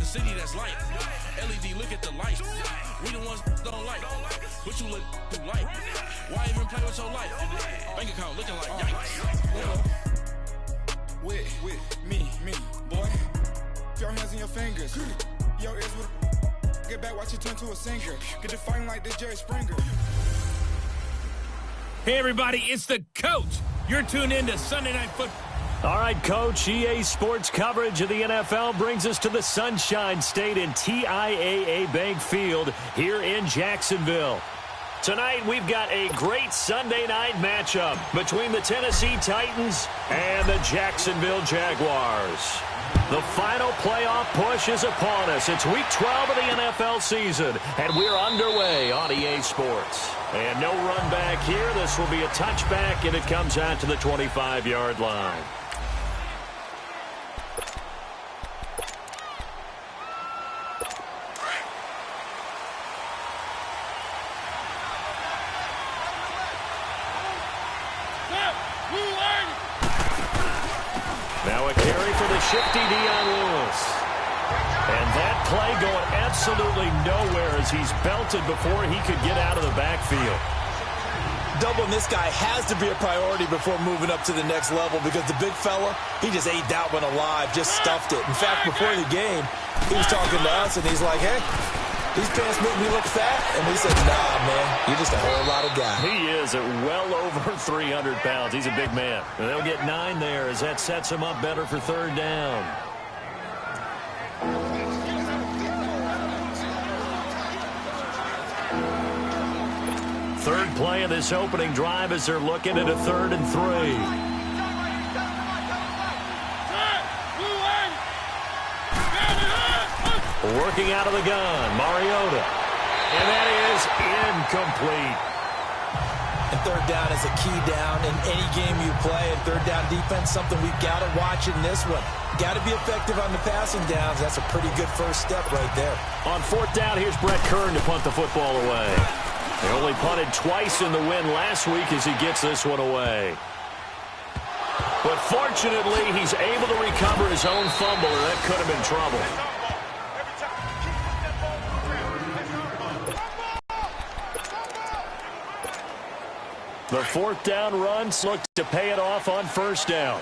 city that's light. LED, look at the light. We the ones that don't like. But you look too light. Why even play with your life? Bank account looking like yikes. With me, boy. Your hands in your fingers. Your ears with a get back, watch you turn to a singer. Get to fighting like this Jerry Springer. Hey everybody, it's the coach. You're tuned in to Sunday Night Football. All right, Coach, EA Sports coverage of the NFL brings us to the Sunshine State in TIAA Bank Field here in Jacksonville. Tonight, we've got a great Sunday night matchup between the Tennessee Titans and the Jacksonville Jaguars. The final playoff push is upon us. It's Week 12 of the NFL season, and we're underway on EA Sports. And no run back here. This will be a touchback, and it comes out to the 25-yard line. Now a carry for the shifty Dion Lewis. And that play going absolutely nowhere as he's belted before he could get out of the backfield. Doubling this guy has to be a priority before moving up to the next level because the big fella, he just ate that one alive, just stuffed it. In fact, before the game, he was talking to us, and he's like, hey, these pants make me look fat. And we said, nah, man, you're just a whole lot of guy. He is at well over 300 pounds. He's a big man. And they'll get 9 there as that sets him up better for third down. Third play of this opening drive as they're looking at a 3rd and 3. Working out of the gun, Mariota. And that is incomplete. And third down is a key down in any game you play. And third down defense, something we've got to watch in this one. Got to be effective on the passing downs. That's a pretty good first step right there. On 4th down, here's Brett Kern to punt the football away. They only punted twice in the win last week as he gets this one away. But fortunately, he's able to recover his own fumble, or that could have been trouble. The 4th down runs look to pay it off on 1st down.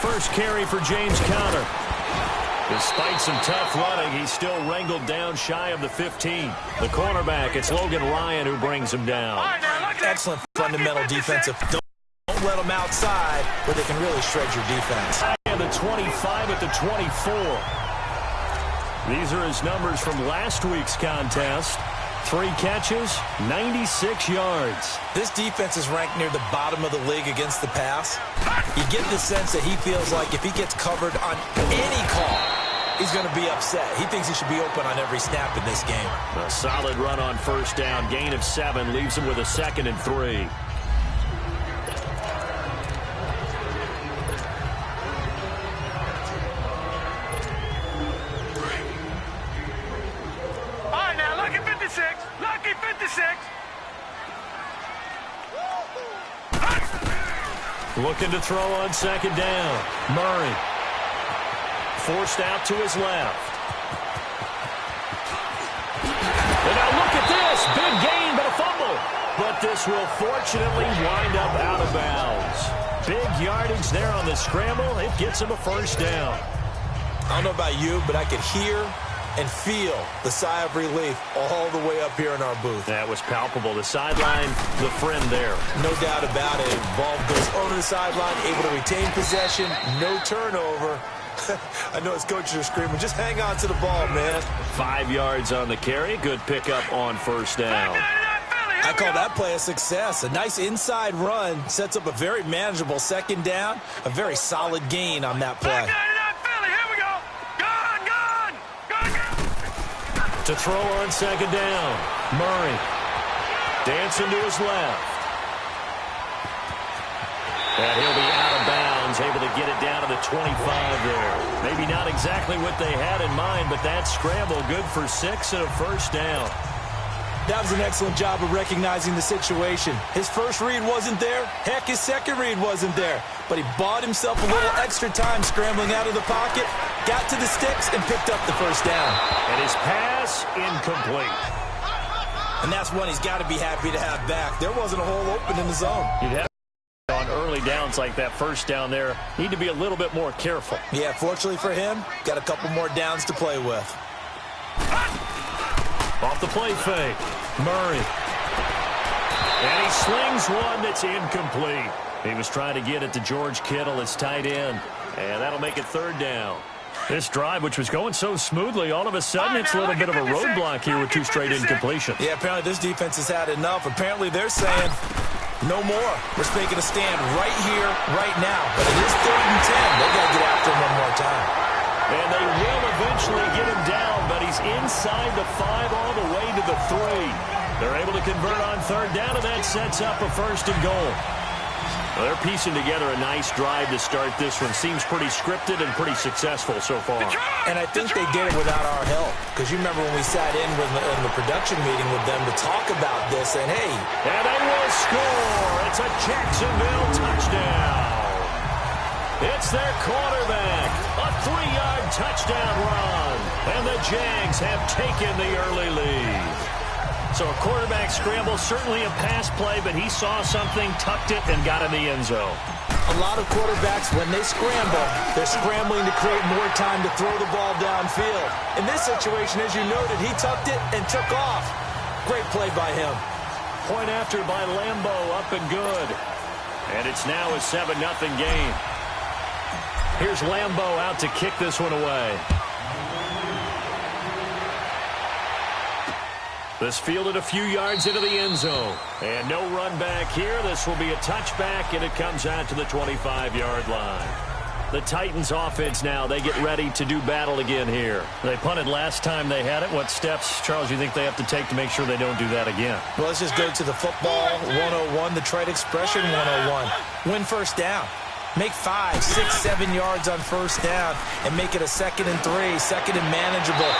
First carry for James Conner. Despite some tough running, he's still wrangled down shy of the 15. The cornerback, it's Logan Ryan who brings him down. Excellent fundamental defensive. Don't let them outside where they can really shred your defense. And the 25 at the 24. These are his numbers from last week's contest. 3 catches, 96 yards. This defense is ranked near the bottom of the league against the pass. You get the sense that he feels like if he gets covered on any call, he's going to be upset. He thinks he should be open on every snap in this game. A solid run on 1st down. Gain of 7 leaves him with a 2nd and 3. Lucky 56. Looking to throw on 2nd down. Murray. Forced out to his left. And now look at this. Big gain, but a fumble. But this will fortunately wind up out of bounds. Big yardage there on the scramble. It gets him a 1st down. I don't know about you, but I could hear and feel the sigh of relief all the way up here in our booth. That was palpable. The sideline, the friend there. No doubt about it. Ball goes over the sideline, able to retain possession, no turnover. I know his coaches are screaming, just hang on to the ball, man. 5 yards on the carry. Good pickup on 1st down. I call that play a success. A nice inside run sets up a very manageable 2nd down. A very solid gain on that play. To throw on 2nd down. Murray. Dancing to his left. And he'll be out of bounds, able to get it down to the 25 there. Maybe not exactly what they had in mind, but that scramble good for 6 and a 1st down. That was an excellent job of recognizing the situation. His first read wasn't there. Heck, his second read wasn't there. But he bought himself a little extra time scrambling out of the pocket, got to the sticks, and picked up the first down. And his pass incomplete. And that's one he's got to be happy to have back. There wasn't a hole open in the zone. You'd have on early downs like that first down there. Need to be a little bit more careful. Yeah, fortunately for him, got a couple more downs to play with. Off the play fake, Murray. And he slings one that's incomplete. He was trying to get it to George Kittle, his tight end. And that'll make it third down. This drive, which was going so smoothly, all of a sudden it's a little bit of a roadblock here with two straight incompletions. Yeah, apparently this defense has had enough. Apparently they're saying, no more. We're making a stand right here, right now. But it is 3rd and 10. They've got to get after him one more time. And they will eventually get him down, but he's inside the 5 all the way to the 3. They're able to convert on third down, and that sets up a 1st and goal. Well, they're piecing together a nice drive to start this one. Seems pretty scripted and pretty successful so far. And I think they did it without our help. Because you remember when we sat in the production meeting with them to talk about this, and hey. And they will score. It's a Jacksonville touchdown. It's their quarterback. A 3-yard touchdown run. And the Jags have taken the early lead. So a quarterback scramble, certainly a pass play, but he saw something, tucked it, and got in the end zone. A lot of quarterbacks, when they scramble, they're scrambling to create more time to throw the ball downfield. In this situation, as you noted, he tucked it and took off. Great play by him. Point after by Lambo, up and good. And it's now a 7-0 game. Here's Lambo out to kick this one away. This fielded a few yards into the end zone. And no run back here. This will be a touchback, and it comes out to the 25-yard line. The Titans offense now, they get ready to do battle again here. They punted last time they had it. What steps, Charles, you think they have to take to make sure they don't do that again? Well, let's just go to the football 101, the trade expression 101. Win first down. Make 5, 6, 7 yards on first down and make it a 2nd and 3, 2nd and manageable.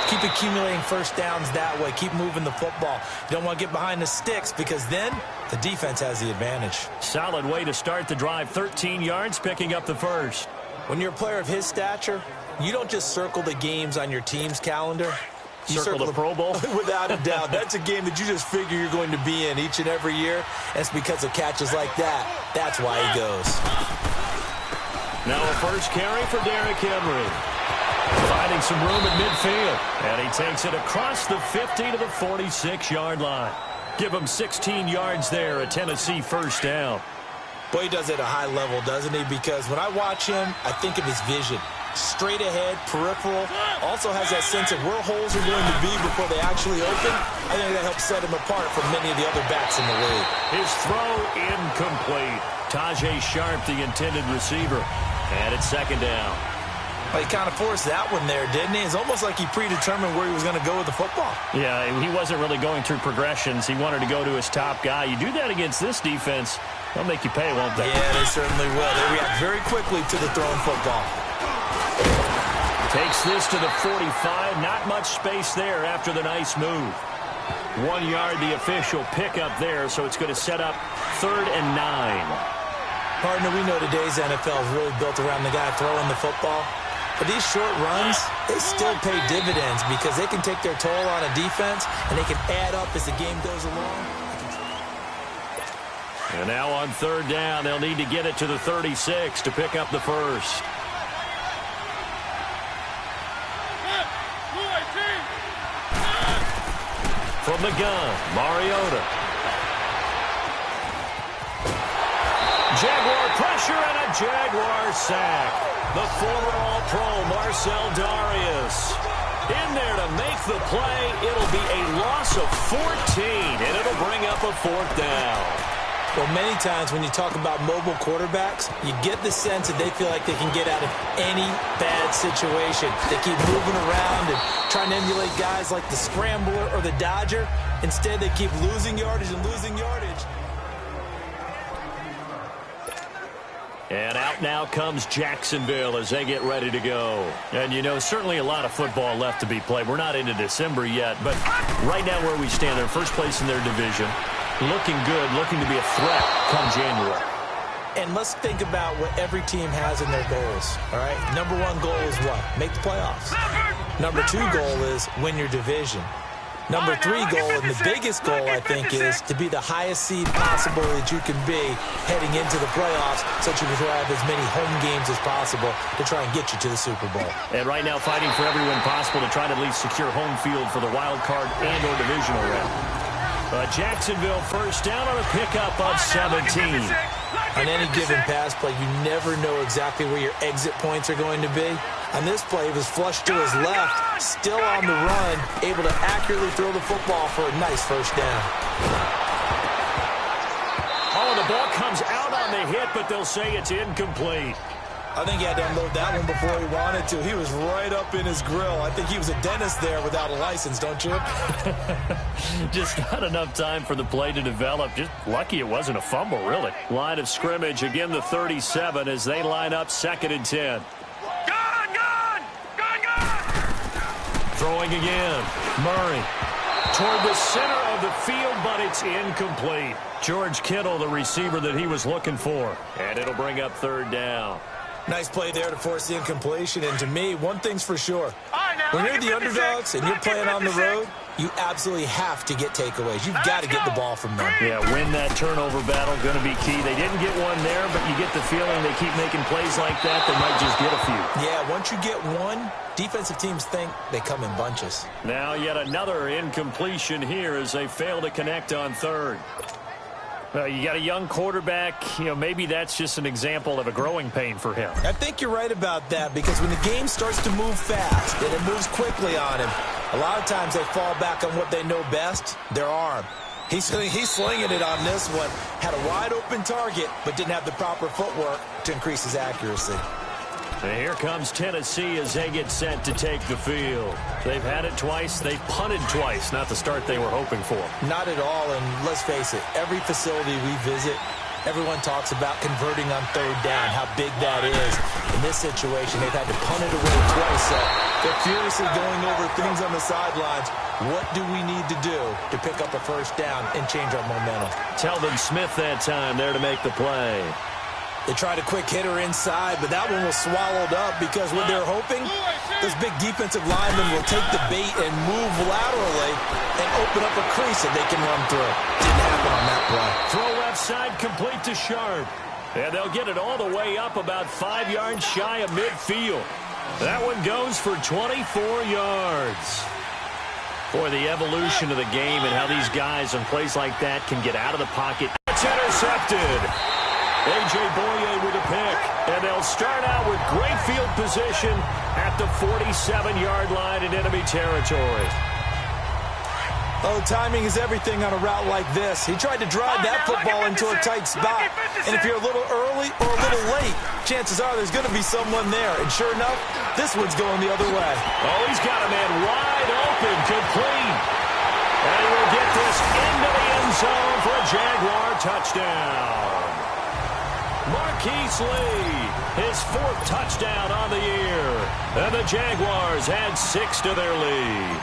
Keep accumulating first downs that way. Keep moving the football. You don't want to get behind the sticks because then the defense has the advantage. Solid way to start the drive. 13 yards, picking up the first. When you're a player of his stature, you don't just circle the games on your team's calendar. You circle the Pro Bowl? Without a doubt. That's a game that you just figure you're going to be in each and every year. And it's because of catches like that. That's why he goes. Now a first carry for Derrick Henry. Finding some room at midfield. And he takes it across the 50 to the 46-yard line. Give him 16 yards there, a Tennessee first down. Boy, he does it at a high level, doesn't he? Because when I watch him, I think of his vision. Straight ahead, peripheral. Also has that sense of where holes are going to be before they actually open. I think that helps set him apart from many of the other backs in the league. His throw incomplete. Tajay Sharp, the intended receiver. And it's second down. Well, he kind of forced that one there, didn't he? It's almost like he predetermined where he was going to go with the football. Yeah, he wasn't really going through progressions. He wanted to go to his top guy. You do that against this defense, they'll make you pay, won't they? Yeah, they certainly will. They react very quickly to the thrown football. Takes this to the 45. Not much space there after the nice move. 1 yard, the official pickup there, so it's going to set up 3rd and 9. Partner, we know today's NFL is really built around the guy throwing the football. But these short runs, they still pay dividends because they can take their toll on a defense, and they can add up as the game goes along. And now on 3rd down, they'll need to get it to the 36 to pick up the first. From the gun, Mariota. Jaguar pressure and a Jaguar sack. The former All-Pro Marcel Darius in there to make the play. It'll be a loss of 14, and it'll bring up a 4th down. Well, many times when you talk about mobile quarterbacks, you get the sense that they feel like they can get out of any bad situation. They keep moving around and trying to emulate guys like the Scrambler or the Dodger. Instead, they keep losing yardage and losing yardage. And out now comes Jacksonville as they get ready to go. And, you know, certainly a lot of football left to be played. We're not into December yet, but right now where we stand, they're first place in their division. Looking good, looking to be a threat come January. And let's think about what every team has in their goals, all right? Number one goal is what? Make the playoffs. Number two goal is win your division. Number three goal, and the biggest goal, I think, is to be the highest seed possible that you can be heading into the playoffs so that you can have as many home games as possible to try and get you to the Super Bowl. And right now fighting for every win possible to try to at least secure home field for the wild card and or divisional round. Jacksonville first down on a pickup of 17. On any given pass play, you never know exactly where your exit points are going to be. On this play, he was flushed to his left, still on the run, able to accurately throw the football for a nice first down. Oh, the ball comes out on the hit, but they'll say it's incomplete. I think he had to unload that one before he wanted to. He was right up in his grill. I think he was a dentist there without a license, don't you? Just not enough time for the play to develop. Just lucky it wasn't a fumble, really. Line of scrimmage, again the 37 as they line up 2nd and 10. Throwing again. Murray toward the center of the field, but it's incomplete. George Kittle, the receiver that he was looking for. And it'll bring up 3rd down. Nice play there to force the incompletion. And to me, one thing's for sure. When you're the underdogs and you're playing on the road, you absolutely have to get takeaways. You've got to get the ball from them. Yeah, win that turnover battle, going to be key. They didn't get one there, but you get the feeling they keep making plays like that, they might just get a few. Yeah, once you get one, defensive teams think they come in bunches. Now yet another incompletion here as they fail to connect on 3rd. You got a young quarterback. You know, maybe that's just an example of a growing pain for him. I think you're right about that because when the game starts to move fast and it moves quickly on him, a lot of times they fall back on what they know best, their arm. He's slinging it on this one. Had a wide open target but didn't have the proper footwork to increase his accuracy. And here comes Tennessee as they get set to take the field. They've had it twice. They've punted twice. Not the start they were hoping for. Not at all, and let's face it, every facility we visit, everyone talks about converting on 3rd down, how big that is. In this situation, they've had to punt it away twice, so they're furiously going over things on the sidelines. What do we need to do to pick up a first down and change our momentum? Telvin Smith that time there to make the play. They tried a quick hitter inside, but that one was swallowed up because what they're hoping, those big defensive linemen will take the bait and move laterally and open up a crease that they can run through. Didn't happen on that play. Throw left side complete to Sharp. And they'll get it all the way up about 5 yards shy of midfield. That one goes for 24 yards. Boy, the evolution of the game and how these guys on plays like that can get out of the pocket. It's intercepted. A.J. Boye with a pick, and they'll start out with great field position at the 47-yard line in enemy territory. Oh, timing is everything on a route like this. He tried to drive that football into a tight spot, and if you're a little early or a little late, chances are there's going to be someone there, and sure enough, this one's going the other way. Oh, he's got a man wide open, complete. And he will get this into the end zone for a Jaguar touchdown. Marquise Lee, his 4th touchdown on the year. And the Jaguars add 6 to their lead.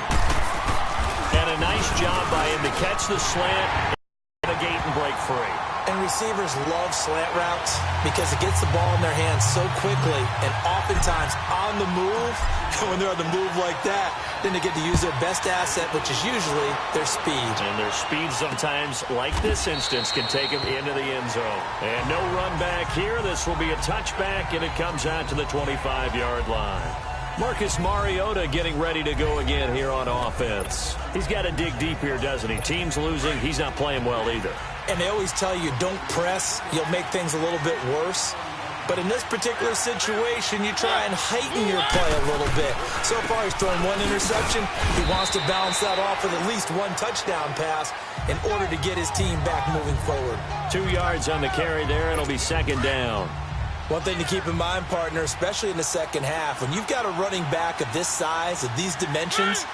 And a nice job by him to catch the slant, the gate, and break free. And receivers love slant routes because it gets the ball in their hands so quickly and oftentimes on the move. And when they're on the move like that, then they get to use their best asset, which is usually their speed. And their speed sometimes, like this instance, can take them into the end zone. And no run back here. This will be a touchback, and it comes out to the 25-yard line. Marcus Mariota getting ready to go again here on offense. He's got to dig deep here, doesn't he? Team's losing. He's not playing well either. And they always tell you, don't press. You'll make things a little bit worse. But in this particular situation, you try and heighten your play a little bit. So far, he's thrown 1 interception. He wants to balance that off with at least 1 touchdown pass in order to get his team back moving forward. 2 yards on the carry there. It'll be 2nd down. One thing to keep in mind, partner, especially in the second half, when you've got a running back of this size, of these dimensions,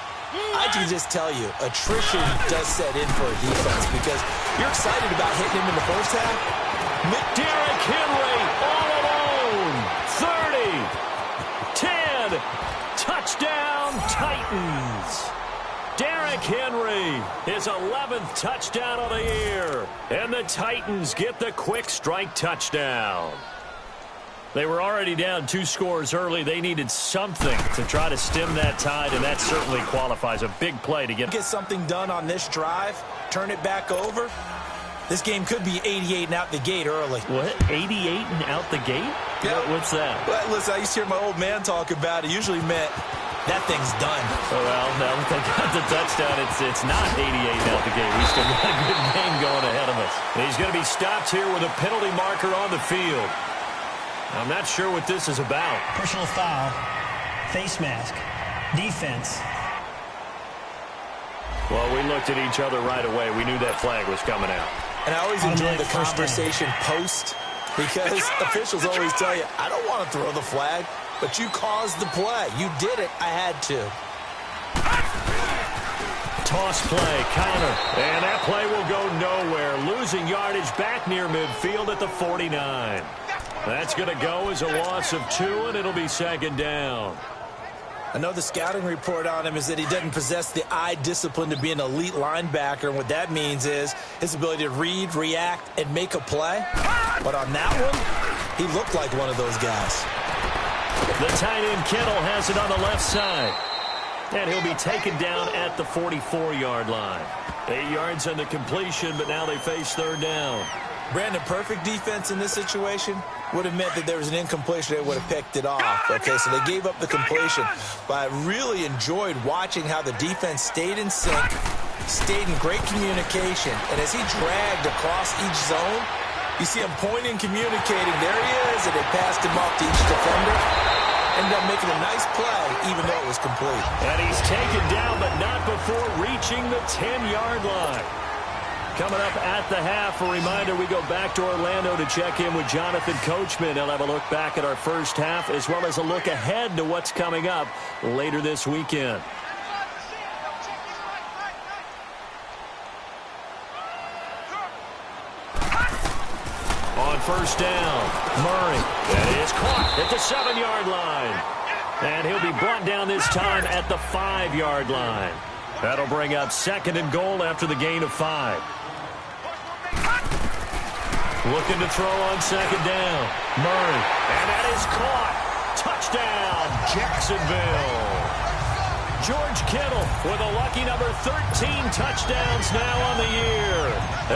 I can just tell you, attrition does set in for a defense because you're excited about hitting him in the first half. Derrick Henry all Henry, his 11th touchdown of the year. And the Titans get the quick strike touchdown. They were already down 2 scores early. They needed something to try to stem that tide, and that certainly qualifies. A big play to get something done on this drive, turn it back over. This game could be 88 and out the gate early. What? 88 and out the gate? Yeah. What's that? Well, listen, I used to hear my old man talk about it. Usually meant that thing's done. Oh, well, now that they got the touchdown, it's not 88 out the gate. We still got a good game going ahead of us. And he's going to be stopped here with a penalty marker on the field. I'm not sure what this is about. Personal foul, face mask, defense. Well, we looked at each other right away. We knew that flag was coming out. And I always enjoy the conversation post, because officials always tell you, I don't want to throw the flag, but you caused the play. You did it. I had to. Toss play, counter, and that play will go nowhere. Losing yardage back near midfield at the 49. That's going to go as a loss of 2, and it'll be second down. I know the scouting report on him is that he doesn't possess the eye discipline to be an elite linebacker, and what that means is his ability to read, react, and make a play. But on that one, he looked like one of those guys. The tight end Kittle has it on the left side. And he'll be taken down at the 44-yard line. 8 yards on the completion, but now they face third down. Brandon, perfect defense in this situation would have meant that there was an incompletion. They would have picked it off. Okay, so they gave up the completion. But I really enjoyed watching how the defense stayed in sync, stayed in great communication. And as he dragged across each zone, you see him pointing, communicating. There he is, and they passed him off to each defender. Ended up making a nice play, even though it was complete. And he's taken down, but not before reaching the 10-yard line. Coming up at the half, a reminder, we go back to Orlando to check in with Jonathan Coachman. He'll have a look back at our first half, as well as a look ahead to what's coming up later this weekend. On first down, Murray. That is caught at the 7-yard line. And he'll be brought down this time at the 5-yard line. That'll bring up second and goal after the gain of 5. Looking to throw on second down. Murray. And that is caught. Touchdown, Jacksonville. George Kittle with a lucky number 13 touchdowns now on the year.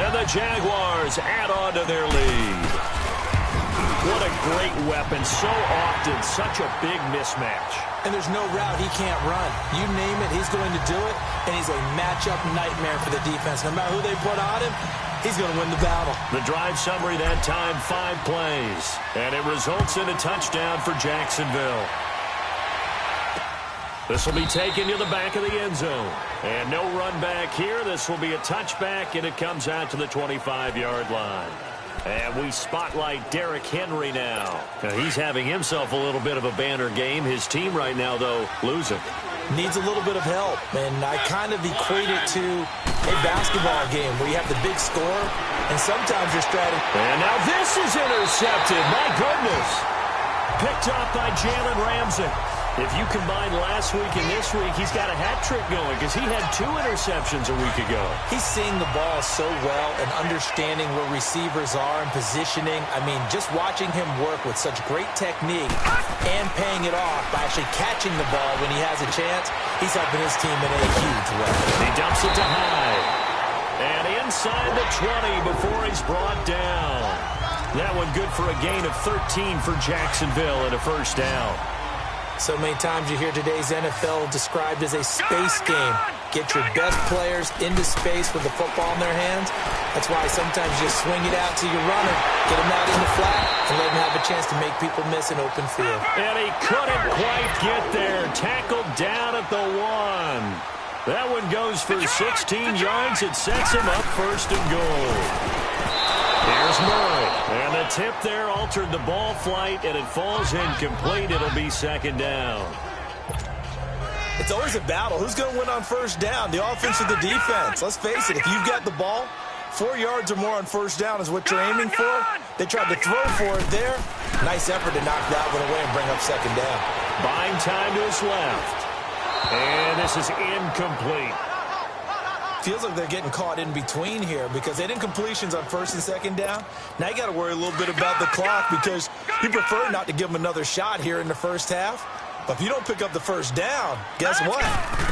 And the Jaguars add on to their lead. What a great weapon. So often, such a big mismatch. And there's no route he can't run. You name it, he's going to do it. And he's a matchup nightmare for the defense. No matter who they put on him, he's going to win the battle. The drive summary that time, 5 plays. And it results in a touchdown for Jacksonville. This will be taken to the back of the end zone. And no run back here. This will be a touchback, and it comes out to the 25-yard line. And we spotlight Derrick Henry now. He's having himself a little bit of a banner game. His team right now, though, losing. Needs a little bit of help. And I kind of equate it to a basketball game where you have the big score, and sometimes your strategy. And now this is intercepted. My goodness. Picked off by Jalen Ramsey. If you combine last week and this week, he's got a hat trick going because he had 2 interceptions a week ago. He's seeing the ball so well and understanding where receivers are and positioning. I mean, just watching him work with such great technique and paying it off by actually catching the ball when he has a chance, he's helping his team in a huge way. He dumps it to Hyde. And inside the 20 before he's brought down. That one good for a gain of 13 for Jacksonville and a first down. So many times you hear today's NFL described as a space game. Get your best players into space with the football in their hands. That's why sometimes you swing it out to your runner, get him out in the flat, and let him have a chance to make people miss an open field. And he couldn't quite get there. Tackled down at the 1. That one goes for 16 yards. It sets him up first and goal. Here's Murray. And the tip there altered the ball flight, and it falls incomplete. It'll be second down. It's always a battle. Who's going to win on first down, the offense or the defense? Let's face it, if you've got the ball, 4 yards or more on first down is what you're aiming for. They tried to throw for it there. Nice effort to knock that one away and bring up second down. Buying time to his left. And this is incomplete. feels like they're getting caught in between here because they didn't completions on first and second down. Now you got to worry a little bit about the clock because you prefer not to give them another shot here in the first half. But if you don't pick up the first down, guess what?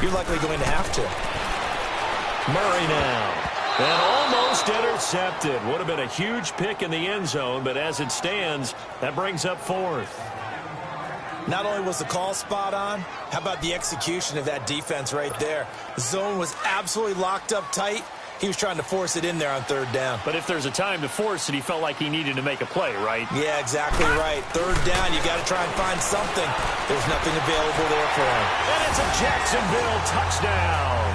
You're likely going to have to. Murray now. And almost intercepted. Would have been a huge pick in the end zone, but as it stands, that brings up fourth. Not only was the call spot on, how about the execution of that defense right there? The zone was absolutely locked up tight. He was trying to force it in there on third down. But if there's a time to force it, he felt like he needed to make a play, right? Yeah, exactly right. Third down, you got to try and find something. There's nothing available there for him. And it's a Jacksonville touchdown.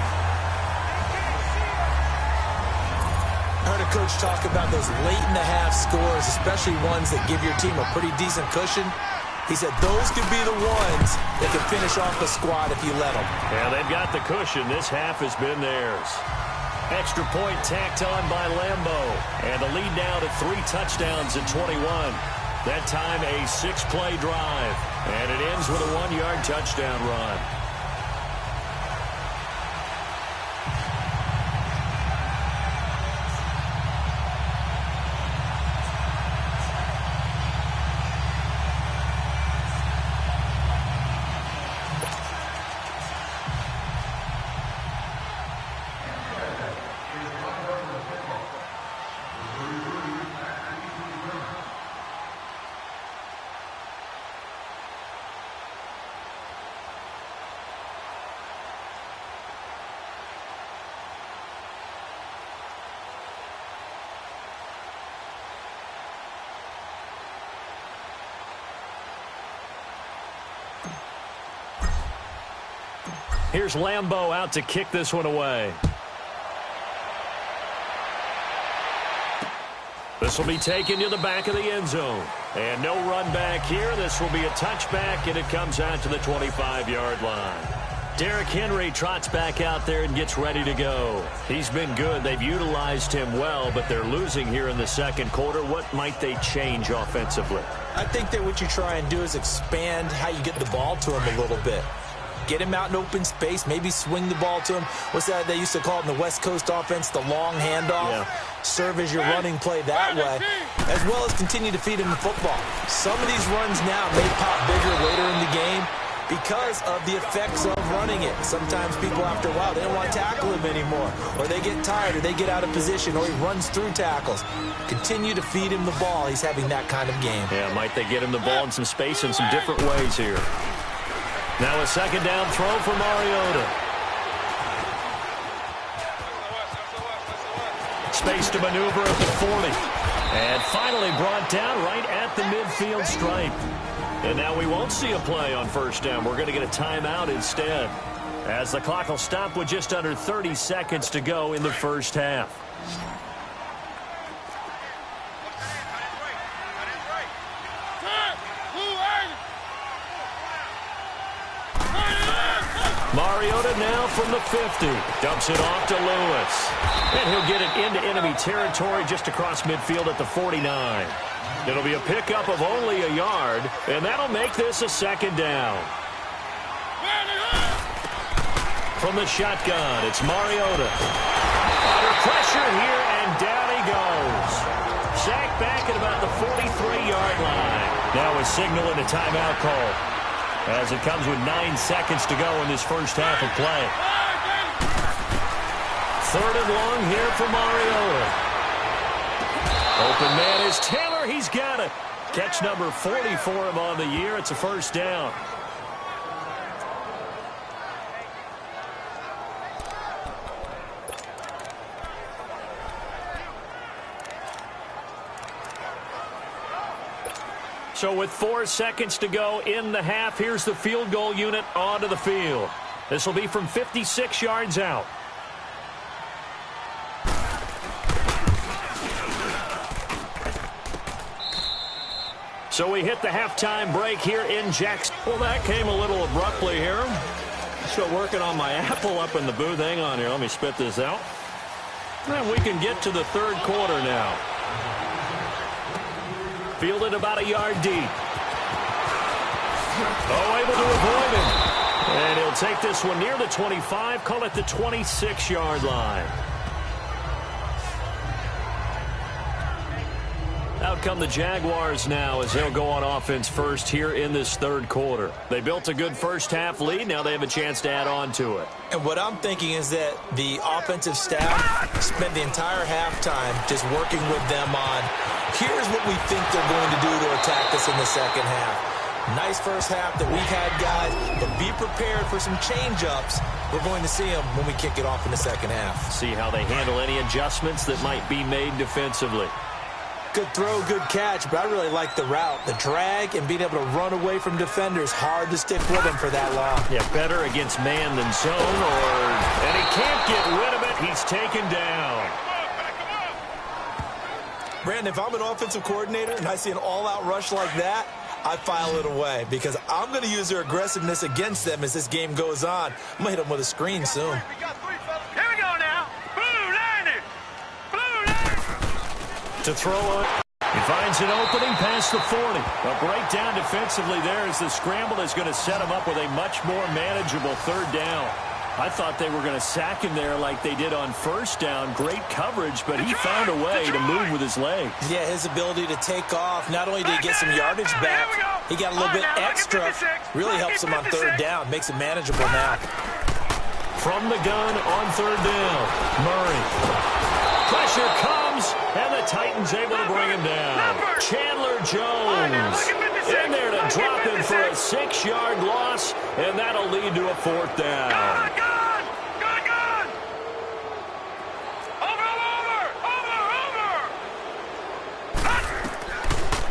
I heard a coach talk about those late-in-the-half scores, especially ones that give your team a pretty decent cushion. He said those could be the ones that can finish off the squad if you let them. Yeah, they've got the cushion. This half has been theirs. Extra point tacked on by Lambeau. And the lead now to 3 touchdowns at 21. That time a 6-play drive. And it ends with a 1-yard touchdown run. Here's Lambeau out to kick this one away. This will be taken to the back of the end zone. And no run back here. This will be a touchback, and it comes out to the 25-yard line. Derrick Henry trots back out there and gets ready to go. He's been good. They've utilized him well, but they're losing here in the second quarter. What might they change offensively? I think that what you try and do is expand how you get the ball to him a little bit. Get him out in open space, maybe swing the ball to him. What's that they used to call it in the West Coast offense, the long handoff? Yeah. Serve as your running play that way, as well as continue to feed him the football. Some of these runs now may pop bigger later in the game because of the effects of running it. Sometimes people, after a while, they don't want to tackle him anymore, or they get tired, or they get out of position, or he runs through tackles. Continue to feed him the ball. He's having that kind of game. Yeah, might they get him the ball in some space in some different ways here. Now a second down throw for Mariota. Space to maneuver at the 40. And finally brought down right at the midfield stripe. And now we won't see a play on first down. We're going to get a timeout instead, as the clock will stop with just under 30 seconds to go in the first half. Mariota now from the 50. Dumps it off to Lewis. And he'll get it into enemy territory just across midfield at the 49. It'll be a pickup of only a yard, and that'll make this a second down. From the shotgun, it's Mariota. Under pressure here, and down he goes. Sacked back at about the 43-yard line. Now a signal and a timeout call, as it comes with 9 seconds to go in this first half of play. Third and long here for Mariota. Open man is Taylor. He's got it. Catch number 40 for him on the year. It's a first down. So with 4 seconds to go in the half, here's the field goal unit onto the field. This will be from 56 yards out. So we hit the halftime break here in Jackson. Well, that came a little abruptly here. Still working on my apple up in the booth. Hang on here. Let me spit this out. And we can get to the third quarter now. Fielded about a yard deep. Oh, able to avoid him. And he'll take take this one near the 25, call it the 26-yard line. Out come the Jaguars now as they'll go on offense first here in this third quarter. They built a good first-half lead. Now they have a chance to add on to it. And what I'm thinking is that the offensive staff spent the entire halftime just working with them on, here's what we think they're going to do to attack us in the second half. Nice first half that we've had, guys, but be prepared for some change-ups. We're going to see them when we kick it off in the second half. See how they handle any adjustments that might be made defensively. Good throw, good catch, but I really like the route. The drag and being able to run away from defenders. Hard to stick with them for that long. Yeah, better against man than zone, and he can't get rid of it. He's taken down. Brandon, if I'm an offensive coordinator and I see an all-out rush like that, I file it away because I'm going to use their aggressiveness against them as this game goes on. I'm going to hit them with a screen soon. Here we go now. Blue 90. To throw it. He finds an opening past the 40. A breakdown defensively there as the scramble is going to set him up with a much more manageable third down. I thought they were going to sack him there like they did on first down. Great coverage, but he found a way to move with his legs. Yeah, his ability to take off. Not only did he get some yardage back, he got a little bit extra. Really helps him on third down. Makes it manageable now. From the gun on third down, Murray. Pressure comes, and the Titans able to bring him down. Chandler Jones in there to drop him for a 6-yard loss, and that'll lead to a fourth down. Good. Over.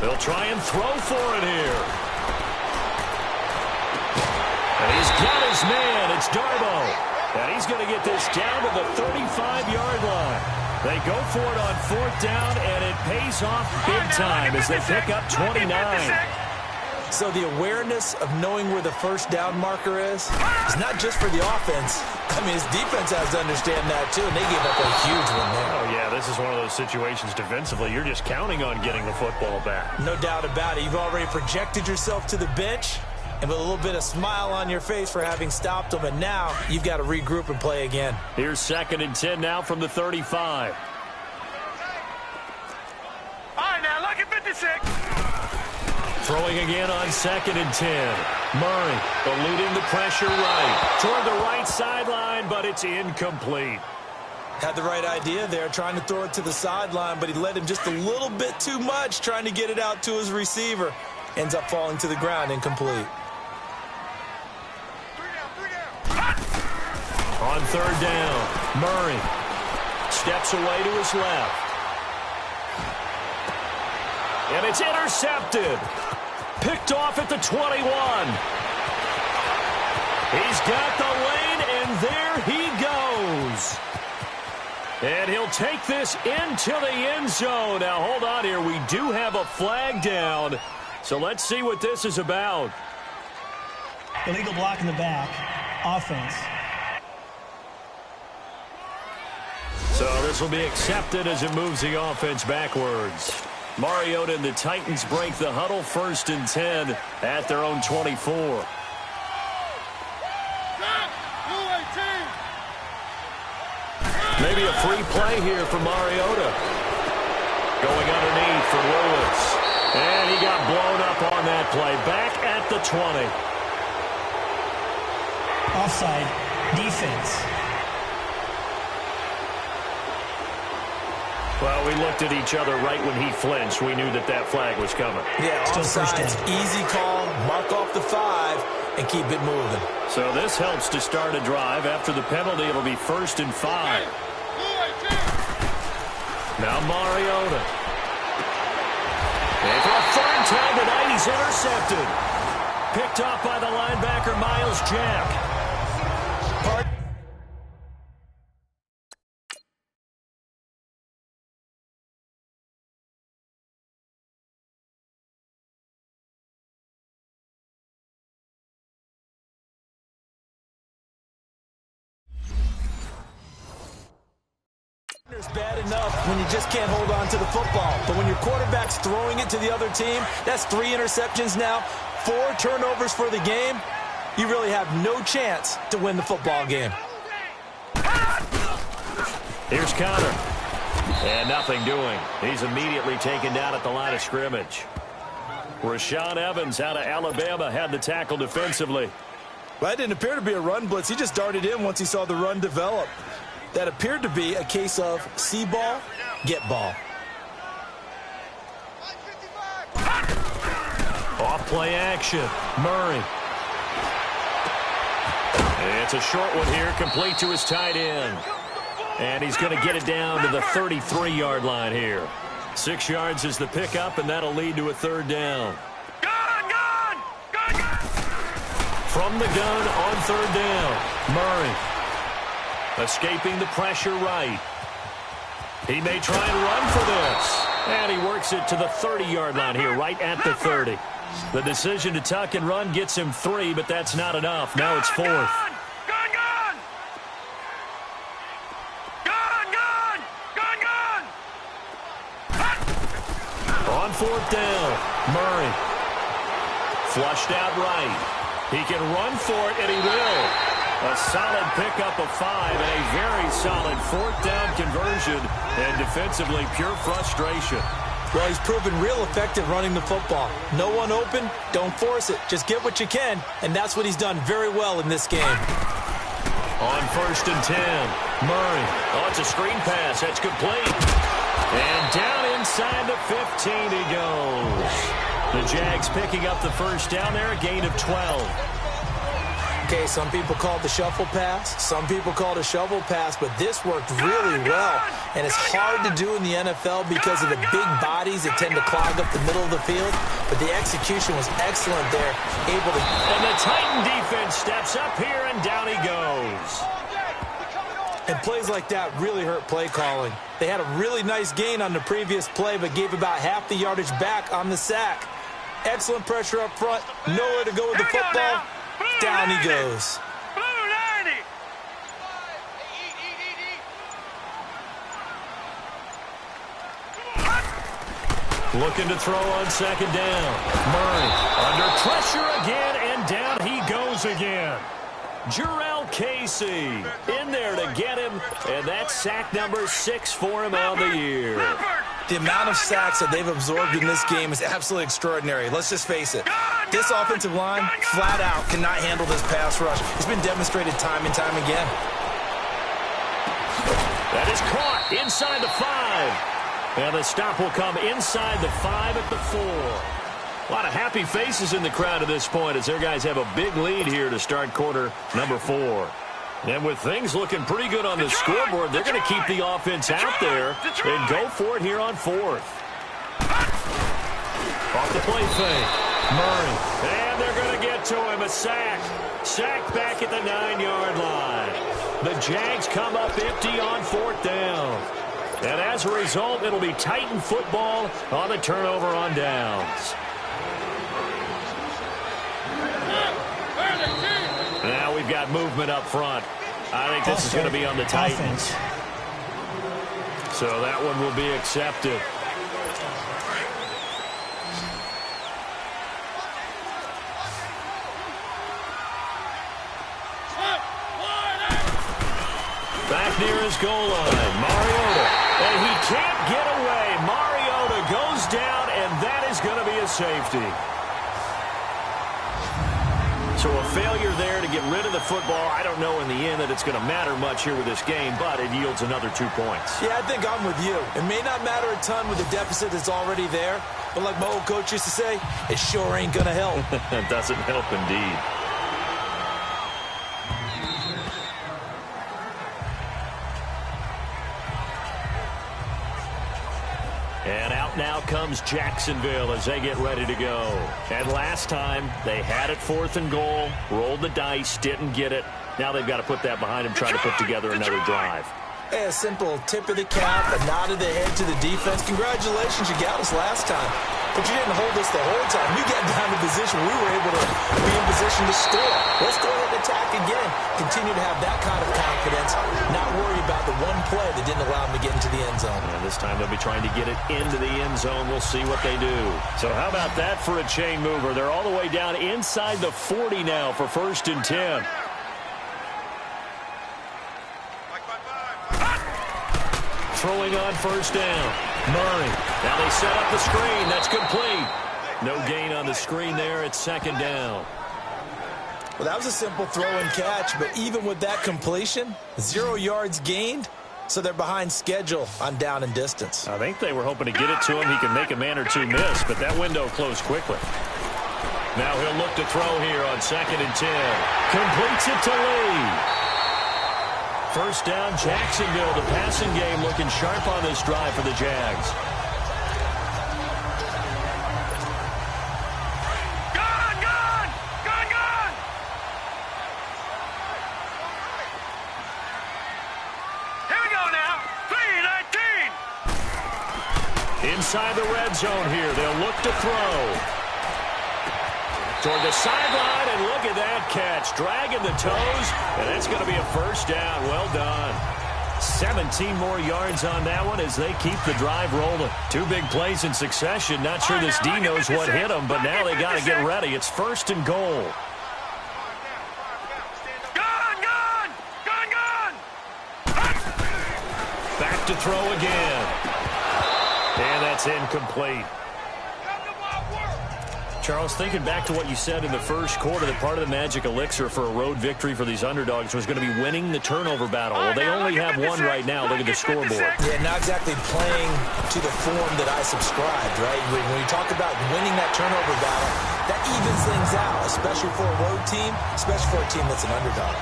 They'll try and throw for it here. And he's got his man. It's Darbo. And he's going to get this down to the 35-yard line. They go for it on fourth down, and it pays off big time as they pick up 29. So the awareness of knowing where the first down marker is not just for the offense. I mean, his defense has to understand that, too, and they gave up a huge one there. Oh, yeah, this is one of those situations defensively. You're just counting on getting the football back. No doubt about it. You've already projected yourself to the bench, and with a little bit of smile on your face for having stopped them, and now you've got to regroup and play again. Here's 2nd and 10 now from the 35. All right, now look at 56. Throwing again on 2nd and 10. Murray eluding the pressure right. Toward the right sideline, but it's incomplete. Had the right idea there, trying to throw it to the sideline, but he led him just a little bit too much, trying to get it out to his receiver. Ends up falling to the ground, incomplete. On third down, Murray steps away to his left. And it's intercepted. Picked off at the 21. He's got the lane, and there he goes. And he'll take this into the end zone. Now, hold on here. We do have a flag down. So let's see what this is about. Illegal block in the back. Offense. So this will be accepted as it moves the offense backwards. Mariota and the Titans break the huddle, 1st and 10 at their own 24. Maybe a free play here for Mariota. Going underneath for Lewis. And he got blown up on that play. Back at the 20. Offside. Defense. Well, we looked at each other right when he flinched. We knew that that flag was coming. Yeah, offsides, easy call, mark off the 5, and keep it moving. So this helps to start a drive. After the penalty, it'll be 1st and 5. Now Mariota. And for a third time tonight, he's intercepted. Picked off by the linebacker, Miles Jack. It's bad enough when you just can't hold on to the football. But when your quarterback's throwing it to the other team, that's 3 interceptions now, 4 turnovers for the game. you really have no chance to win the football game. Here's Connor. And nothing doing. He's immediately taken down at the line of scrimmage. Rashaan Evans out of Alabama had the tackle defensively. That didn't appear to be a run blitz. He just darted in once he saw the run develop. That appeared to be a case of see ball, get ball. Off play action. Murray. It's a short one here, complete to his tight end. And he's going to get it down to the 33-yard line here. 6 yards is the pickup, and that'll lead to a third down. Gun! From the gun on third down, Murray. Escaping the pressure right. He may try and run for this. And he works it to the 30-yard line here, right at the 30. The decision to tuck and run gets him 3, but that's not enough. Now it's 4th. On 4th down, Murray. Flushed out right. He can run for it, and he will. A solid pickup of 5 and a very solid 4th down conversion. And defensively, pure frustration. Well, he's proven real effective running the football. No one open, don't force it. Just get what you can, and that's what he's done very well in this game. On 1st and 10, Murray. Oh, it's a screen pass. That's complete. And down inside the 15 he goes. The Jags picking up the first down there, a gain of 12. Okay, some people call it the shuffle pass. Some people call it a shovel pass, but this worked really well. And it's hard to do in the NFL because of the big bodies that tend to clog up the middle of the field. But the execution was excellent there. Able to... And the Titan defense steps up here, and down he goes. And plays like that really hurt play calling. They had a really nice gain on the previous play, but gave about half the yardage back on the sack. Excellent pressure up front. Nowhere to go with the football. Down he goes. Looking to throw on 2nd down. Murray under pressure again, and down he goes again. Jarrell Casey in there to get him, and that's sack number 6 for him on the year. The amount of sacks that they've absorbed in this game is absolutely extraordinary. Let's just face it. This offensive line, flat out, cannot handle this pass rush. It's been demonstrated time and time again. That is caught inside the 5. And the stop will come inside the 5 at the 4. A lot of happy faces in the crowd at this point as their guys have a big lead here to start quarter number 4. And with things looking pretty good on the scoreboard, they're going to keep the offense out there and go for it here on 4th. Off the play fake. Murray. And they're going to get to him. A sack. Sack back at the 9-yard line. The Jags come up empty on 4th down. And as a result, it'll be Titan football on the turnover on downs. Now we've got movement up front. I think this is going to be on the Titans. So that one will be accepted. Back near his goal line, Mariota. And he can't get away. Mariota goes down, and that is going to be a safety. So a failure there to get rid of the football. I don't know in the end that it's going to matter much here with this game, but it yields another 2 points. Yeah, I think I'm with you. It may not matter a ton with the deficit that's already there, but like my old coach used to say, it sure ain't going to help. It doesn't help indeed. And out now comes Jacksonville as they get ready to go. And last time, they had it 4th and goal, rolled the dice, didn't get it. Now they've got to put that behind them, try to put together another drive. Hey, a simple tip of the cap, a nod of the head to the defense. Congratulations, you got us last time. but you didn't hold us the whole time. You got down to position. We were able to be in position to score. Let's go ahead and attack again. Continue to have that kind of confidence, not worry about the one play that didn't allow them to get into the end zone. And this time they'll be trying to get it into the end zone. We'll see what they do. So how about that for a chain mover? They're all the way down inside the 40 now for 1st and 10. Throwing on 1st down. Murray. Now they set up the screen. That's complete. No gain on the screen there. It's 2nd down. Well, that was a simple throw and catch, but even with that completion, 0 yards gained, so they're behind schedule on down and distance. I think they were hoping to get it to him. He can make a man or two miss, but that window closed quickly. Now he'll look to throw here on 2nd and 10. Completes it to Lee. 1st down, Jacksonville. The passing game looking sharp on this drive for the Jags. Gone! Here we go now. 3-19. Inside the red zone here. They'll look to throw. Toward the sideline, and look at that catch. Dragging the toes, and that's going to be a 1st down. Well done. 17 more yards on that one as they keep the drive rolling. 2 big plays in succession. Not sure this D knows what hit them, but now they got to get ready. It's 1st and goal. Gone! Back to throw again. And that's incomplete. Charles, thinking back to what you said in the first quarter, that part of the magic elixir for a road victory for these underdogs was going to be winning the turnover battle. Well, they only have one right now. Look at the scoreboard. Yeah, not exactly playing to the form that I subscribed, right? When you talk about winning that turnover battle, that evens things out, especially for a road team, especially for a team that's an underdog.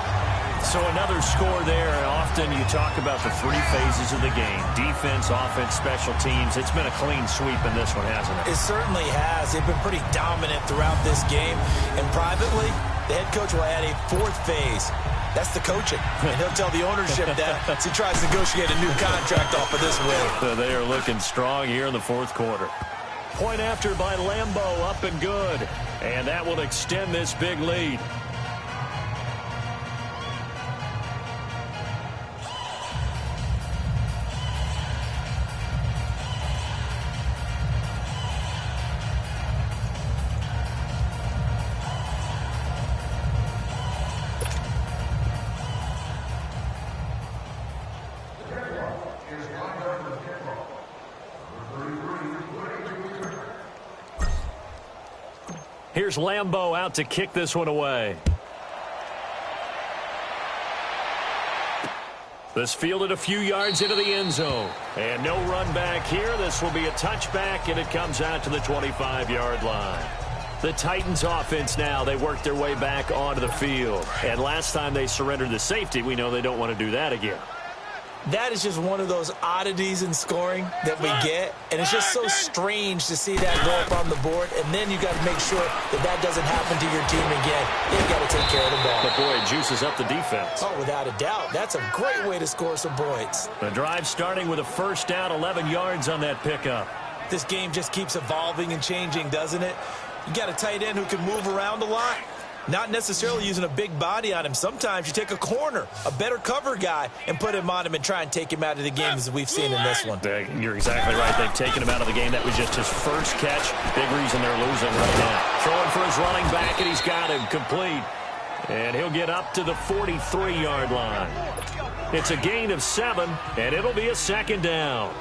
So another score there, and often you talk about the 3 phases of the game: defense, offense, special teams. It's been a clean sweep in this one, hasn't it? It certainly has. They've been pretty dominant throughout this game. And privately, the head coach will add a 4th phase. That's the coaching. And he'll tell the ownership that as he tries to negotiate a new contract off of this win. So they are looking strong here in the 4th quarter. Point after by Lambo, up and good. And that will extend this big lead. Here's Lambo out to kick this one away. This fielded a few yards into the end zone. And no run back here. This will be a touchback, and it comes out to the 25-yard line. The Titans offense now, they work their way back onto the field. And last time they surrendered the safety, we know they don't want to do that again. That is just one of those oddities in scoring that we get, and it's just so strange to see that go up on the board, and then you got to make sure that that doesn't happen to your team again. You've got to take care of the ball. But boy, it juices up the defense. Oh, without a doubt. That's a great way to score some points. The drive starting with a 1st down, 11 yards on that pickup. This game just keeps evolving and changing, doesn't it? You got a tight end who can move around a lot. Not necessarily using a big body on him. Sometimes you take a corner, a better cover guy, and put him on him and try and take him out of the game as we've seen in this one. You're exactly right. They've taken him out of the game. That was just his first catch. Big reason they're losing right now. Throwing for his running back, and he's got him complete. And he'll get up to the 43-yard line. It's a gain of 7, and it'll be a 2nd down.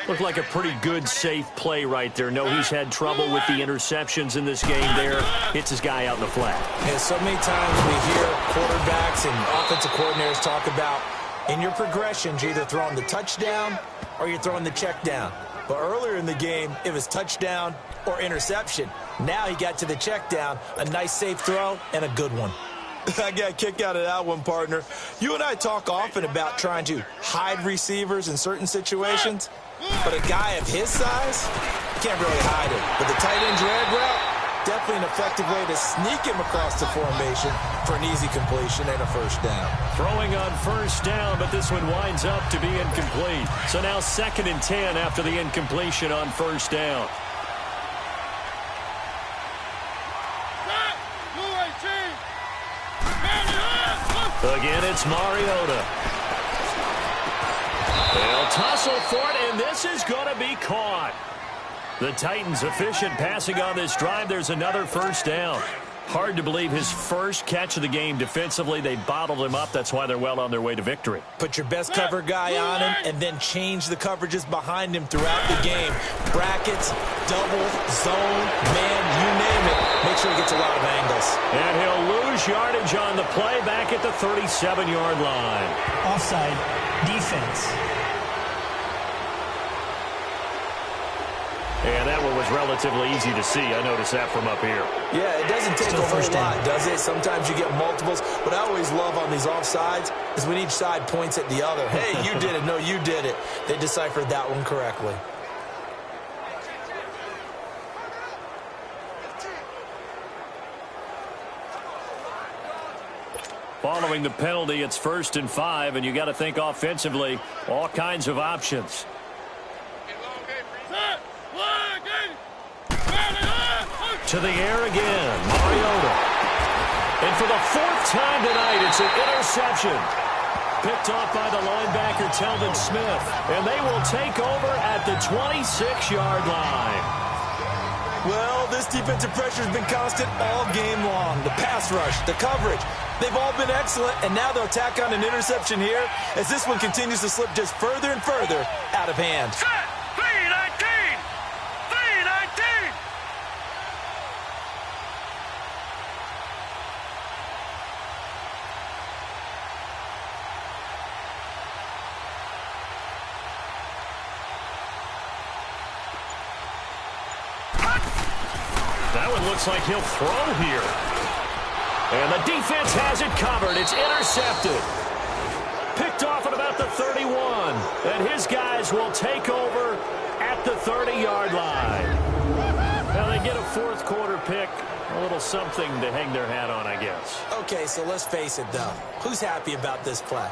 Looked like a pretty good, safe play right there. No, he's had trouble with the interceptions in this game there. Hits his guy out in the flat. And so many times we hear quarterbacks and offensive coordinators talk about in your progressions, you're either throwing the touchdown or you're throwing the check down. But earlier in the game, it was touchdown or interception. Now he got to the check down, a nice safe throw, and a good one. I got a kick out of that one, partner. You and I talk often about trying to hide receivers in certain situations. But a guy of his size, can't really hide him. But the tight end drag route, definitely an effective way to sneak him across the formation for an easy completion and a 1st down. Throwing on 1st down, but this one winds up to be incomplete. So now 2nd and 10 after the incompletion on 1st down. Again, it's Mariota. They'll tussle for it, and this is going to be caught. The Titans efficient passing on this drive. There's another first down. Hard to believe his first catch of the game defensively. They bottled him up. That's why they're well on their way to victory. Put your best cover guy on him and then change the coverages behind him throughout the game. Brackets, double, zone, man, you name it. Make sure he gets a lot of angles. And he'll lose yardage on the play back at the 37-yard line. Offside, defense. And that one was relatively easy to see. I noticed that from up here. Yeah, it doesn't take a whole lot, does it? Sometimes you get multiples. What I always love on these offsides is when each side points at the other. Hey, you did it. No, you did it. They deciphered that one correctly. Following the penalty, it's 1st and 5, and you got to think offensively, all kinds of options. To the air again, Mariota. And for the 4th time tonight, it's an interception. Picked off by the linebacker, Telvin Smith. And they will take over at the 26-yard line. Well, this defensive pressure has been constant all game long. The pass rush, the coverage, they've all been excellent, and now they'll tack on an interception here as this one continues to slip just further and further out of hand. That one looks like he'll throw here. And the defense has it covered. It's intercepted. Picked off at about the 31. And his guys will take over at the 30-yard line. Now they get a 4th quarter pick. A little something to hang their hat on, I guess. Okay, so let's face it, though. Who's happy about this play?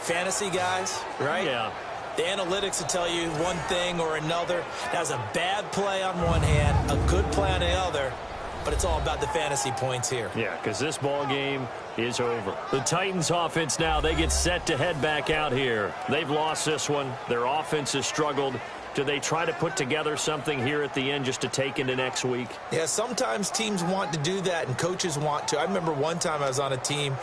Fantasy guys, right? Yeah. The analytics will tell you one thing or another. That was a bad play on one hand, a good play on the other, but it's all about the fantasy points here. Yeah, because this ball game is over. The Titans offense now, they get set to head back out here. They've lost this one. Their offense has struggled. Do they try to put together something here at the end just to take into next week? Yeah, sometimes teams want to do that and coaches want to. I remember one time I was on a team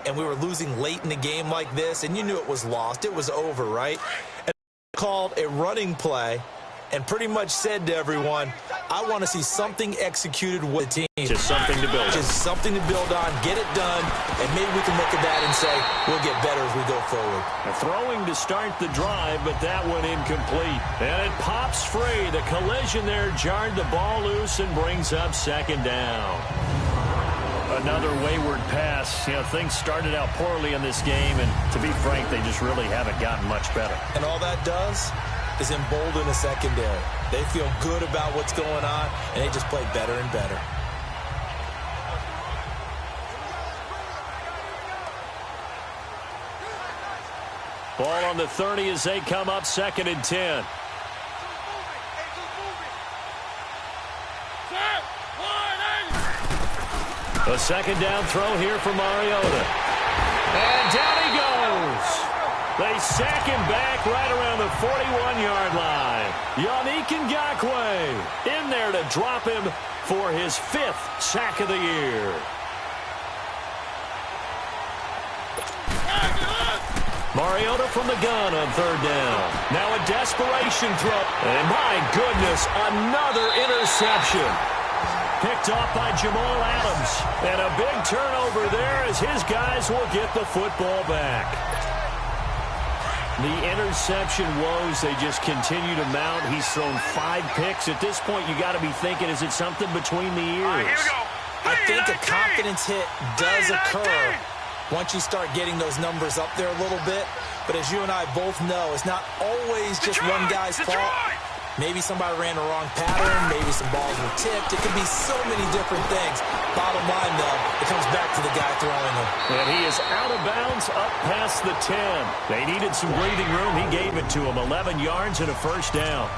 and we were losing late in the game like this, and you knew it was lost. It was over, right? And called a running play and pretty much said to everyone, I want to see something executed with the team. Just something to build on. Just something to build on, get it done, and maybe we can look at that and say, we'll get better as we go forward. A throwing to start the drive, but that one incomplete. And it pops free. The collision there jarred the ball loose and brings up 2nd down. Another wayward pass. You know, things started out poorly in this game, and to be frank, they just really haven't gotten much better. And all that does is embolden the secondary. They feel good about what's going on, and they just play better and better. Ball on the 30 as they come up 2nd and 10. A 2nd down throw here for Mariota. And down he goes. They sack him back right around the 41-yard line. Yannick Ngakoue in there to drop him for his 5th sack of the year. Mariota from the gun on 3rd down. Now a desperation throw. And my goodness, another interception. Picked off by Jamal Adams. And a big turnover there as his guys will get the football back. The interception woes, they just continue to mount. He's thrown 5 picks. At this point, you got to be thinking, is it something between the ears? Here we go. I think a confidence hit does occur once you start getting those numbers up there a little bit. But as you and I both know, it's not always just one guy's fault. Maybe somebody ran the wrong pattern. Maybe some balls were tipped. It could be so many different things. Bottom line, though, it comes back to the guy throwing them. And he is out of bounds up past the 10. They needed some breathing room. He gave it to him. 11 yards and a 1st down.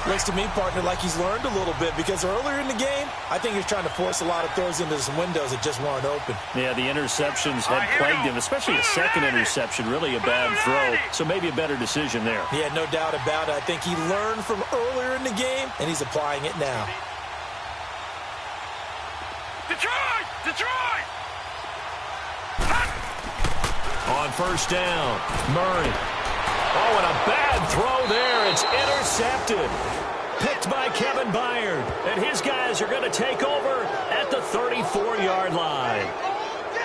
Looks to me, partner, like he's learned a little bit, because earlier in the game, I think he was trying to force a lot of throws into some windows that just weren't open. Yeah, the interceptions had plagued him, especially a second interception, really a bad throw. So maybe a better decision there. Yeah, no doubt about it. I think he learned from earlier in the game, and he's applying it now. Detroit! Detroit! On first down, Murray. Oh, and a bad throw there. It's intercepted. Picked by Kevin Byard. And his guys are going to take over at the 34-yard line.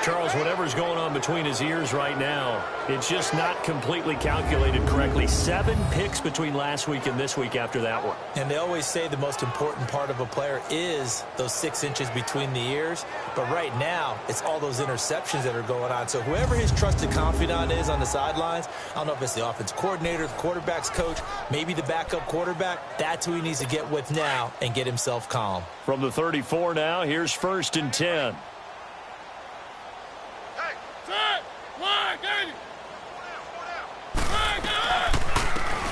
Charles, whatever's going on between his ears right now, it's just not completely calculated correctly. 7 picks between last week and this week after that one. And they always say the most important part of a player is those 6 inches between the ears. But right now, it's all those interceptions that are going on. So whoever his trusted confidant is on the sidelines, I don't know if it's the offense coordinator, the quarterback's coach, maybe the backup quarterback, that's who he needs to get with now and get himself calm. From the 34 now, here's 1st and 10.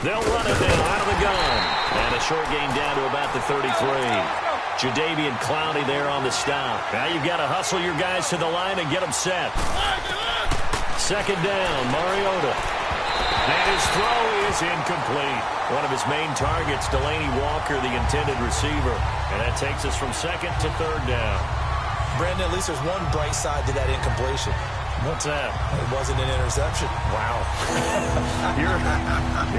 They'll run it now out of the gun. And a short gain down to about the 33. Jadeveon Clowney there on the stop. Now you've got to hustle your guys to the line and get them set. 2nd down, Mariota. And his throw is incomplete. One of his main targets, Delaney Walker, the intended receiver. And that takes us from 2nd to 3rd down. Brandon, at least there's one bright side to that incompletion. What's that? It wasn't an interception. Wow. You're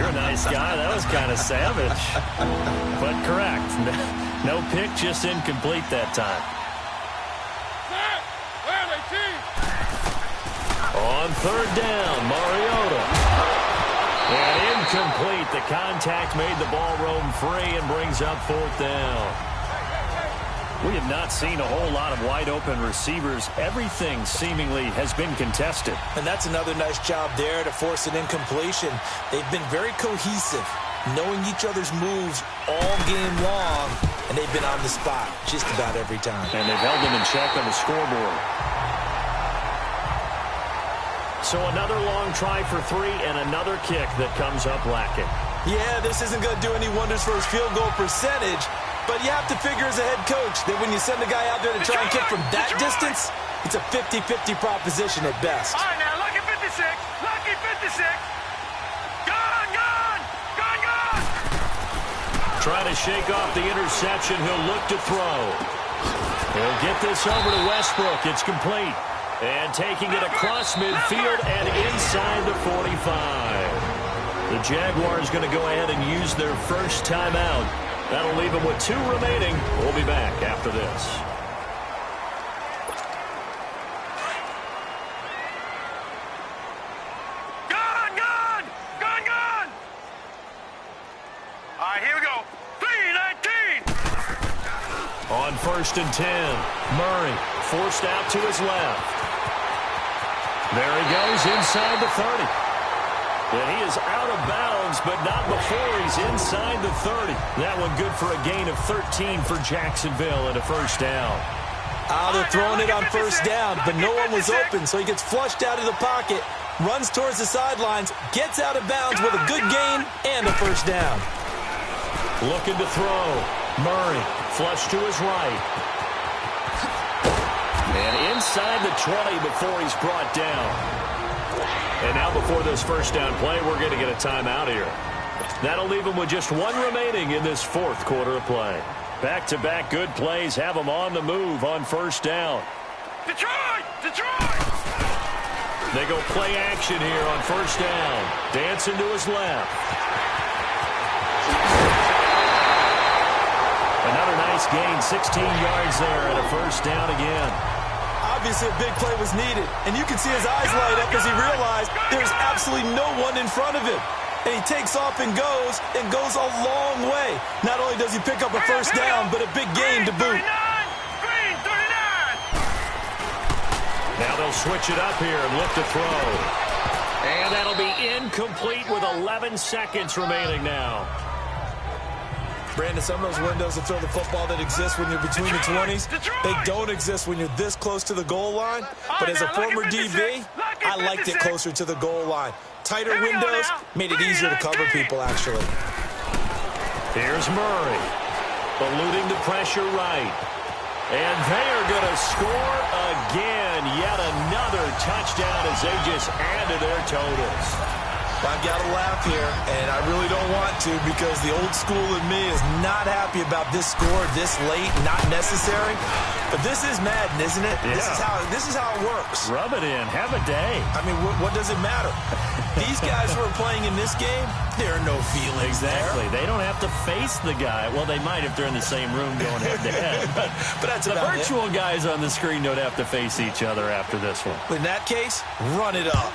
a nice guy. That was kind of savage. But correct. No pick, just incomplete that time. On 3rd down, Mariota. And incomplete. The contact made the ball roam free and brings up 4th down. We have not seen a whole lot of wide-open receivers. Everything seemingly has been contested. And that's another nice job there to force an incompletion. They've been very cohesive, knowing each other's moves all game long, and they've been on the spot just about every time. And they've held them in check on the scoreboard. So another long try for 3 and another kick that comes up lacking. Yeah, this isn't going to do any wonders for his field goal percentage, but you have to figure as a head coach that when you send a guy out there to try and kick from that distance, it's a 50-50 proposition at best. All right, now, lucky 56. Lucky 56. Gone, gone. Gone, gone. Trying to shake off the interception. He'll look to throw. He'll get this over to Westbrook. It's complete. And taking it across midfield and inside the 45. The Jaguars going to go ahead and use their first timeout. That'll leave them with 2 remaining. We'll be back after this. Gone, gone. Gone, gone. All right, here we go. 3:19. On 1st and 10, Murray forced out to his left. There he goes inside the 30. And he is out of bounds, but not before he's inside the 30. That one good for a gain of 13 for Jacksonville and a 1st down. They're throwing it on 1st down, but no one was open, so he gets flushed out of the pocket, runs towards the sidelines, gets out of bounds with a good gain and a 1st down. Looking to throw. Murray, flush to his right. And inside the 20 before he's brought down. And now before this 1st down play, we're going to get a timeout here. That'll leave them with just 1 remaining in this 4th quarter of play. Back-to-back good plays have them on the move on 1st down. Detroit! Detroit! They go play action here on 1st down. Dancing to his left. Another nice gain, 16 yards there and a 1st down again. Obviously, a big play was needed, and you can see his eyes light up as he realized there's absolutely no one in front of him. And he takes off and goes a long way. Not only does he pick up a 1st down, but a big gain to boot. Green 39. Now they'll switch it up here and look to throw. And that'll be incomplete with 11 seconds remaining now. Brandon, some of those windows to throw the football that exist when you're between the 20s, they don't exist when you're this close to the goal line. But as a former DB, I liked it closer to the goal line. Tighter windows made it easier to cover people, actually. Here's Murray. Eluding the pressure right. And they are going to score again. Yet another touchdown as they just add to their totals. I've got to laugh here, and I really don't want to because the old school in me is not happy about this score this late, not necessary. But this is Madden, isn't it? Yeah. This is how it works. Rub it in. Have a day. I mean, what does it matter? These guys who are playing in this game, there are no feelings Exactly. there. They don't have to face the guy. Well, they might if they're in the same room going head-to-head. But that's the about virtual guys on the screen don't have to face each other after this one. In that case, run it up.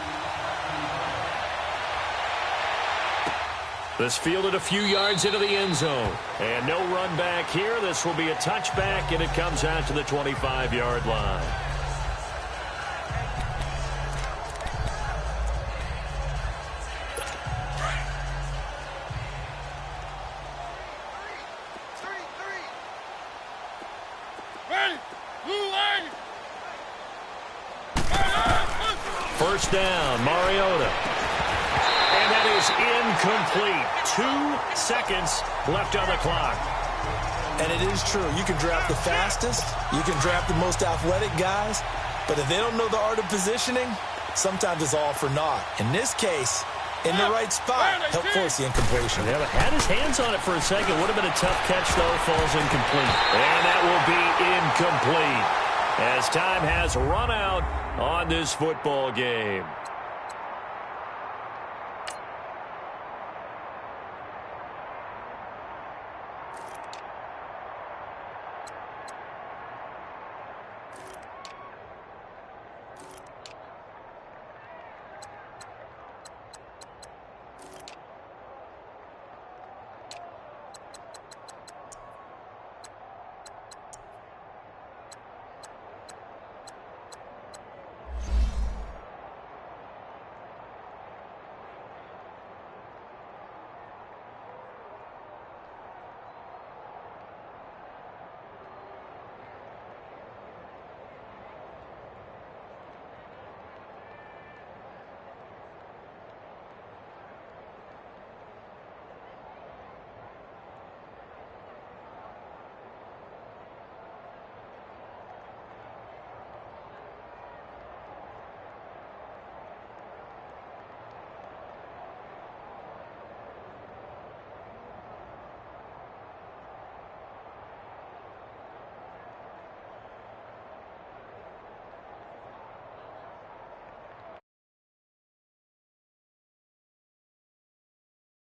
This fielded a few yards into the end zone. And no run back here. This will be a touchback, and it comes out to the 25-yard line. First down, Mariota. And that is incomplete. 2 seconds left on the clock. And it is true. You can draft the fastest. You can draft the most athletic guys. But if they don't know the art of positioning, sometimes it's all for naught. In this case, in the right spot, help force the incompletion. Yeah, but had his hands on it for a second. Would have been a tough catch, though. Falls incomplete. And that will be incomplete as time has run out on this football game.